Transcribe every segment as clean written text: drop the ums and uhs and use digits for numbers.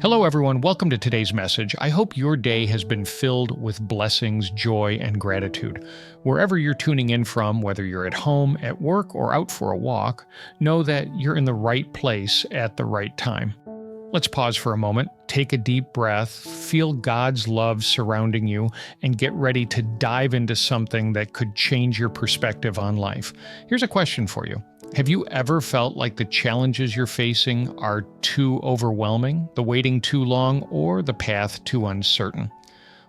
Hello, everyone. Welcome to today's message. I hope your day has been filled with blessings, joy, and gratitude. Wherever you're tuning in from, whether you're at home, at work, or out for a walk, know that you're in the right place at the right time. Let's pause for a moment, take a deep breath, feel God's love surrounding you, and get ready to dive into something that could change your perspective on life. Here's a question for you. Have you ever felt like the challenges you're facing are too overwhelming, the waiting too long, or the path too uncertain?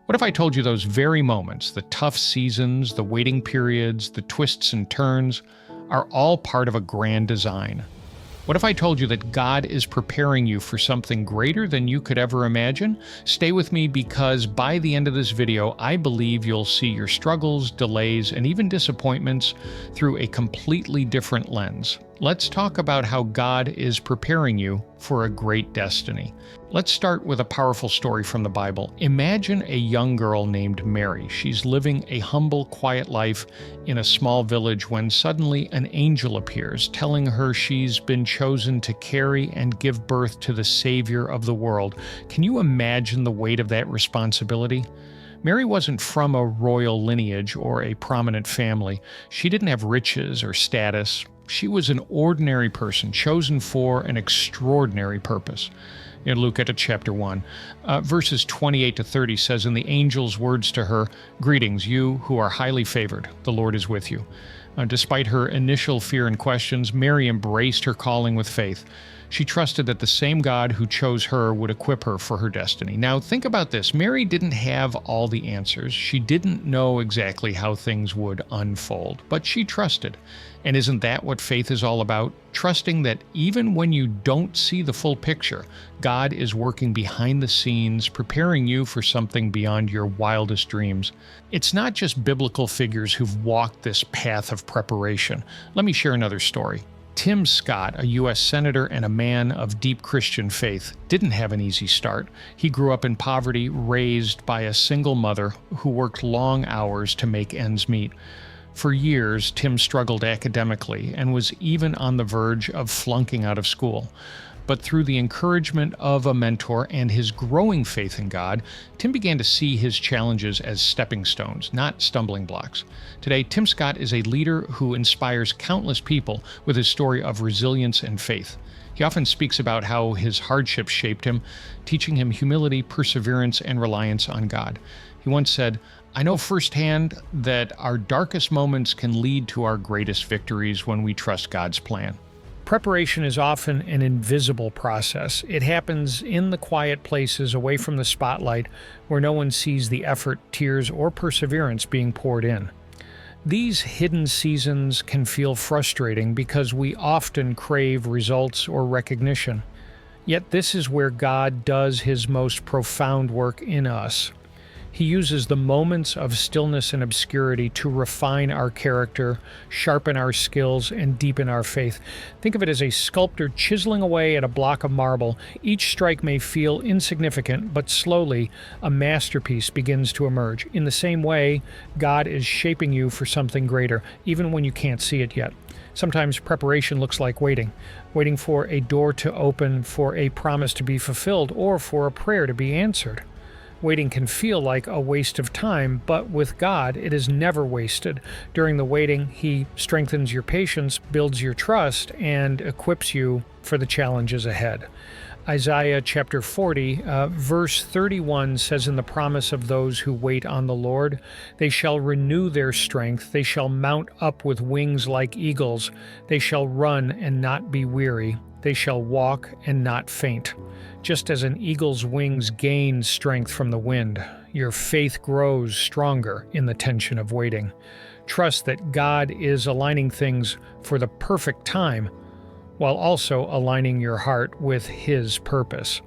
What if I told you those very moments, the tough seasons, the waiting periods, the twists and turns, are all part of a grand design? What if I told you that God is preparing you for something greater than you could ever imagine? Stay with me because by the end of this video, I believe you'll see your struggles, delays, and even disappointments through a completely different lens. Let's talk about how God is preparing you for a great destiny. Let's start with a powerful story from the Bible. Imagine a young girl named Mary. She's living a humble, quiet life in a small village when suddenly an angel appears, telling her she's been chosen to carry and give birth to the Savior of the world. Can you imagine the weight of that responsibility? Mary wasn't from a royal lineage or a prominent family. She didn't have riches or status. She was an ordinary person chosen for an extraordinary purpose. In Luke chapter 1, verses 28 to 30 says, "And the angel's words to her, 'Greetings, you who are highly favored, the Lord is with you.'" Despite her initial fear and questions, Mary embraced her calling with faith. She trusted that the same God who chose her would equip her for her destiny. Now, think about this. Mary didn't have all the answers. She didn't know exactly how things would unfold, but she trusted. And isn't that what faith is all about? Trusting that even when you don't see the full picture, God is working behind the scenes, preparing you for something beyond your wildest dreams. It's not just biblical figures who've walked this path of preparation. Let me share another story. Tim Scott, a U.S. Senator and a man of deep Christian faith, didn't have an easy start. He grew up in poverty, raised by a single mother who worked long hours to make ends meet. For years, Tim struggled academically and was even on the verge of flunking out of school. But through the encouragement of a mentor and his growing faith in God, Tim began to see his challenges as stepping stones, not stumbling blocks. Today, Tim Scott is a leader who inspires countless people with his story of resilience and faith. He often speaks about how his hardships shaped him, teaching him humility, perseverance, and reliance on God. He once said, "I know firsthand that our darkest moments can lead to our greatest victories when we trust God's plan." Preparation is often an invisible process. It happens in the quiet places away from the spotlight where no one sees the effort, tears, or perseverance being poured in. These hidden seasons can feel frustrating because we often crave results or recognition. Yet this is where God does His most profound work in us. He uses the moments of stillness and obscurity to refine our character, sharpen our skills, and deepen our faith. Think of it as a sculptor chiseling away at a block of marble. Each strike may feel insignificant, but slowly a masterpiece begins to emerge. In the same way, God is shaping you for something greater, even when you can't see it yet. Sometimes preparation looks like waiting for a door to open, for a promise to be fulfilled, or for a prayer to be answered. Waiting can feel like a waste of time, but with God, it is never wasted. During the waiting, He strengthens your patience, builds your trust, and equips you for the challenges ahead. Isaiah chapter 40, verse 31 says, "In the promise of those who wait on the Lord, they shall renew their strength. They shall mount up with wings like eagles. They shall run and not be weary. They shall walk and not faint." Just as an eagle's wings gain strength from the wind, your faith grows stronger in the tension of waiting. Trust that God is aligning things for the perfect time, while also aligning your heart with His purpose.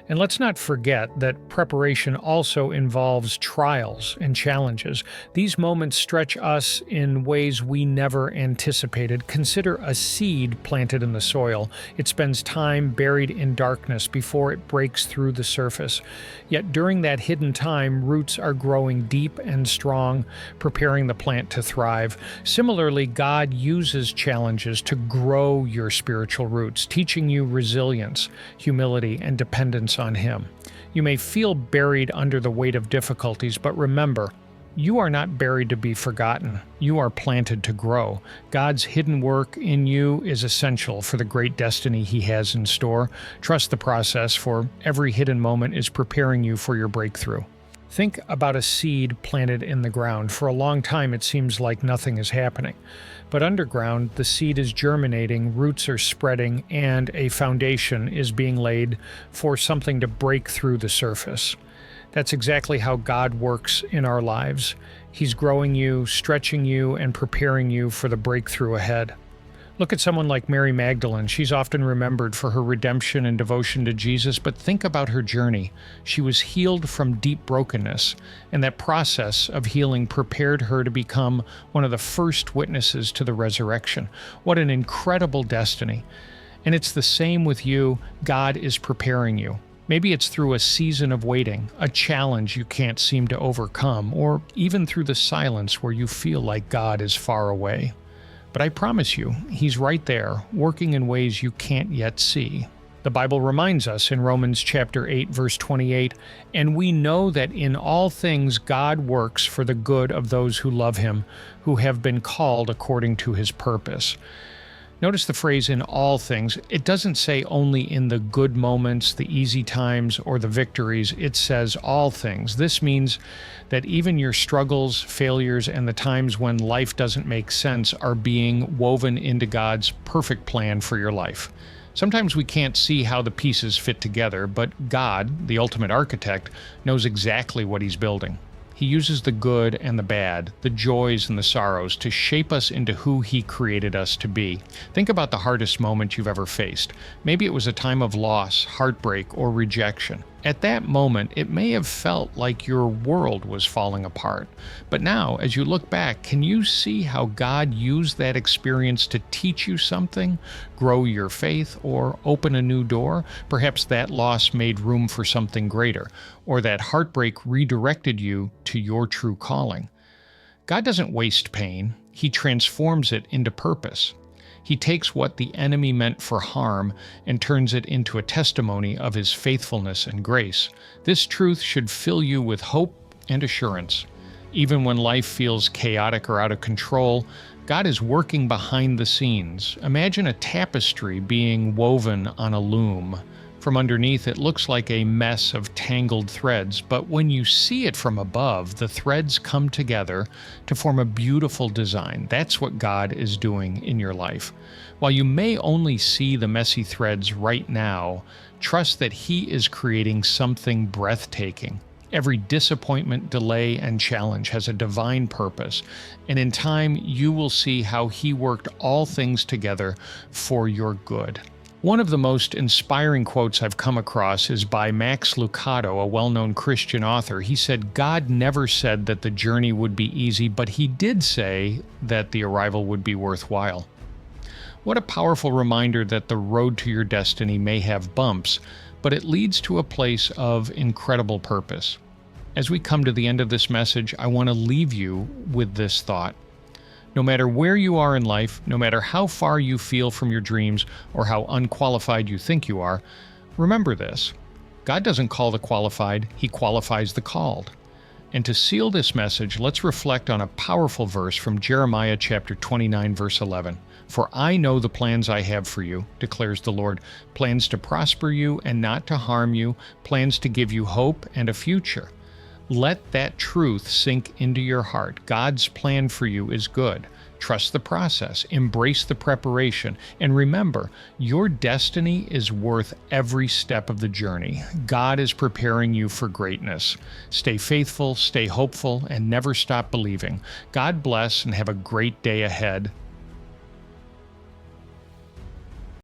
And let's not forget that preparation also involves trials and challenges. These moments stretch us in ways we never anticipated. Consider a seed planted in the soil. It spends time buried in darkness before it breaks through the surface. Yet during that hidden time, roots are growing deep and strong, preparing the plant to thrive. Similarly, God uses challenges to grow your spiritual roots, teaching you resilience, humility, and dependence reliance on Him. You may feel buried under the weight of difficulties, but remember, you are not buried to be forgotten. You are planted to grow. God's hidden work in you is essential for the great destiny He has in store. Trust the process, for every hidden moment is preparing you for your breakthrough. Think about a seed planted in the ground. For a long time, it seems like nothing is happening. But underground, the seed is germinating, roots are spreading, and a foundation is being laid for something to break through the surface. That's exactly how God works in our lives. He's growing you, stretching you, and preparing you for the breakthrough ahead. Look at someone like Mary Magdalene. She's often remembered for her redemption and devotion to Jesus, but think about her journey. She was healed from deep brokenness, and that process of healing prepared her to become one of the first witnesses to the resurrection. What an incredible destiny. And it's the same with you. God is preparing you. Maybe it's through a season of waiting, a challenge you can't seem to overcome, or even through the silence where you feel like God is far away. But I promise you, He's right there, working in ways you can't yet see. The Bible reminds us in Romans chapter 8, verse 28, "And we know that in all things God works for the good of those who love Him, who have been called according to His purpose." Notice the phrase "in all things." It doesn't say only in the good moments, the easy times, or the victories. It says all things. This means that even your struggles, failures, and the times when life doesn't make sense are being woven into God's perfect plan for your life. Sometimes we can't see how the pieces fit together, but God, the ultimate architect, knows exactly what He's building. He uses the good and the bad, the joys and the sorrows, to shape us into who He created us to be. Think about the hardest moment you've ever faced. Maybe it was a time of loss, heartbreak, or rejection. At that moment, it may have felt like your world was falling apart. But now, as you look back, can you see how God used that experience to teach you something, grow your faith, or open a new door? Perhaps that loss made room for something greater, or that heartbreak redirected you to your true calling. God doesn't waste pain. He transforms it into purpose. He takes what the enemy meant for harm and turns it into a testimony of His faithfulness and grace. This truth should fill you with hope and assurance. Even when life feels chaotic or out of control, God is working behind the scenes. Imagine a tapestry being woven on a loom. From underneath, it looks like a mess of tangled threads, but when you see it from above, the threads come together to form a beautiful design. That's what God is doing in your life. While you may only see the messy threads right now, trust that He is creating something breathtaking. Every disappointment, delay, and challenge has a divine purpose, and in time you will see how He worked all things together for your good. One of the most inspiring quotes I've come across is by Max Lucado, a well-known Christian author. He said, "God never said that the journey would be easy, but He did say that the arrival would be worthwhile." What a powerful reminder that the road to your destiny may have bumps, but it leads to a place of incredible purpose. As we come to the end of this message, I want to leave you with this thought. No matter where you are in life, no matter how far you feel from your dreams or how unqualified you think you are, remember this: God doesn't call the qualified, He qualifies the called. And to seal this message, let's reflect on a powerful verse from Jeremiah chapter 29, verse 11. "For I know the plans I have for you, declares the Lord, plans to prosper you and not to harm you, plans to give you hope and a future." Let that truth sink into your heart. God's plan for you is good. Trust the process, embrace the preparation, and remember, your destiny is worth every step of the journey. God is preparing you for greatness. Stay faithful, stay hopeful, and never stop believing. God bless and have a great day ahead.